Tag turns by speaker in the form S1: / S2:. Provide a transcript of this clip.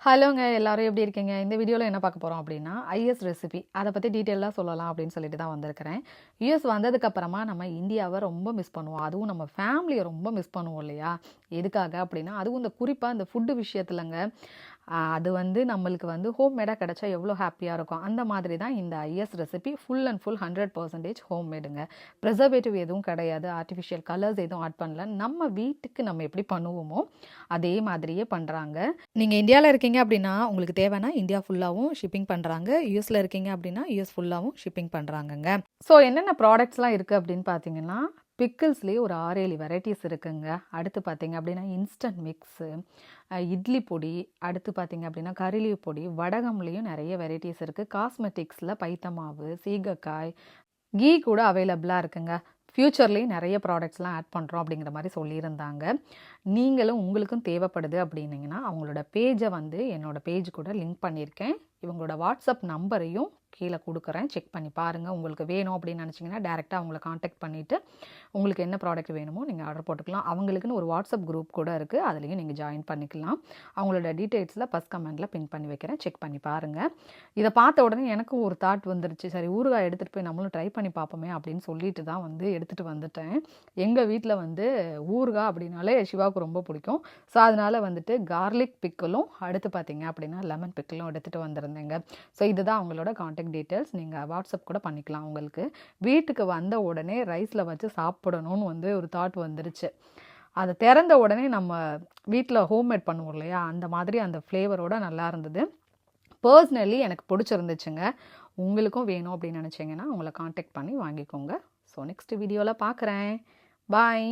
S1: ஹலோங்க எல்லாரும் எப்படி இருக்கீங்க? இந்த வீடியோவில் என்ன பார்க்க போகிறோம் அப்படின்னா, ஐஎஸ் ரெசிபி அதை பற்றி டீட்டெயிலாக சொல்லலாம் அப்படின்னு சொல்லிட்டு தான் வந்திருக்கிறேன். யூஎஸ் வந்ததுக்கப்புறமா நம்ம இந்தியாவை ரொம்ப மிஸ் பண்ணுவோம். அதுவும் நம்ம ஃபேமிலியை ரொம்ப மிஸ் பண்ணுவோம் இல்லையா? எதுக்காக அப்படின்னா, அதுவும் இந்த குறிப்பாக இந்த ஃபுட்டு விஷயத்துலங்க. அது வந்து நம்மளுக்கு வந்து ஹோம்மேடாக கிடச்சா எவ்வளோ ஹாப்பியாக இருக்கும். அந்த மாதிரி தான் இந்த is recipe full and full 100% ஹோம்மேடுங்க. ப்ரிசர்வேட்டிவ் எதுவும் கிடையாது, ஆர்டிஃபிஷியல் கலர்ஸ் எதுவும் ஆட் பண்ணல. நம்ம வீட்டுக்கு நம்ம எப்படி பண்ணுவோமோ அதே மாதிரியே பண்ணுறாங்க. நீங்கள் இந்தியாவில் இருக்கீங்க அப்படின்னா உங்களுக்கு தேவைன்னா இந்தியா ஃபுல்லாகவும் ஷிப்பிங் பண்ணுறாங்க. யூஎஸில் இருக்கீங்க அப்படின்னா யூஎஸ் ஃபுல்லாகவும் ஷிப்பிங் பண்ணுறாங்கங்க. ஸோ என்னென்ன ப்ராடக்ட்ஸ்லாம் இருக்குது அப்படின்னு பார்த்தீங்கன்னா, பிக்கிள்ஸ்லேயே ஒரு 6-7 வெரைட்டிஸ் இருக்குங்க. அடுத்து பார்த்தீங்க அப்படின்னா இன்ஸ்டன்ட் மிக்ஸு, இட்லி பொடி, அடுத்து பார்த்தீங்க அப்படின்னா கறி லீவ் பொடி, வடகம்லேயும் நிறைய வெரைட்டிஸ் இருக்குது. காஸ்மெட்டிக்ஸில் பைத்த மாவு, சீகக்காய், கீ கூட அவைலபிளாக இருக்குங்க. ஃப்யூச்சர்லேயும் நிறைய ப்ராடக்ட்ஸ்லாம் ஆட் பண்ணுறோம் அப்படிங்கிற மாதிரி சொல்லியிருந்தாங்க. நீங்களும் உங்களுக்கும் தேவைப்படுது அப்படின்னீங்கன்னா அவங்களோட பேஜை வந்து என்னோடய பேஜ் கூட லிங்க் பண்ணியிருக்கேன். இவங்களோட வாட்ஸ்அப் நம்பரையும் கீழே கொடுக்குறேன், செக் பண்ணி பாருங்கள். உங்களுக்கு வேணும் அப்படின்னு நினச்சிங்கன்னா டேரெக்டாக அவங்கள காண்டாக்ட் பண்ணிவிட்டு உங்களுக்கு என்ன ப்ராடக்ட் வேணுமோ நீங்கள் ஆர்டர் போட்டுக்கலாம். அவங்களுக்குன்னு ஒரு வாட்ஸ்அப் குரூப் கூட இருக்குது, அதுலேயும் நீங்கள் ஜாயின் பண்ணிக்கலாம். அவங்களோட டீட்டெயில்ஸில் ஃபஸ்ட் கமெண்டில் பின் பண்ணி வைக்கிறேன், செக் பண்ணி பாருங்கள். இதை பார்த்த உடனே எனக்கும் ஒரு தாட் வந்துருச்சு, சரி ஊறுகாய் எடுத்துகிட்டு போய் நம்மளும் ட்ரை பண்ணி பார்ப்போமே அப்படின்னு சொல்லிட்டு தான் வந்து எடுத்துகிட்டு வந்துட்டேன். எங்கள் வீட்டில் வந்து ஊறுகாய் அப்படின்னாலே சிவாவுக்கு ரொம்ப பிடிக்கும். ஸோ அதனால் வந்துட்டு கார்லிக் பிக்கிளும், அடுத்து பார்த்தீங்க அப்படின்னா லெமன் பிக்கிளும் எடுத்துகிட்டு வந்திருந்தேங்க. ஸோ இதுதான் அவங்களோட காண்டாக்ட் டீட்டெயில்ஸ். நீங்கள் வாட்ஸ்அப் கூட பண்ணிக்கலாம். உங்களுக்கு வீட்டுக்கு வந்த உடனே ரைஸில் வச்சு சாப்பிடணும்னு வந்து ஒரு தாட் வந்துருச்சு. அதை திறந்த உடனே நம்ம வீட்டில் ஹோம்மேட் பண்ணுவோம் இல்லையா, அந்த மாதிரி அந்த ஃப்ளேவரோட நல்லா இருந்தது. பர்சனலி எனக்கு பிடிச்சிருந்துச்சுங்க. உங்களுக்கும் வேணும் அப்படின்னு நினச்சிங்கன்னா உங்களை காண்டாக்ட் பண்ணி வாங்கிக்கோங்க. ஸோ நெக்ஸ்ட் வீடியோவில் பார்க்குறேன். பாய்.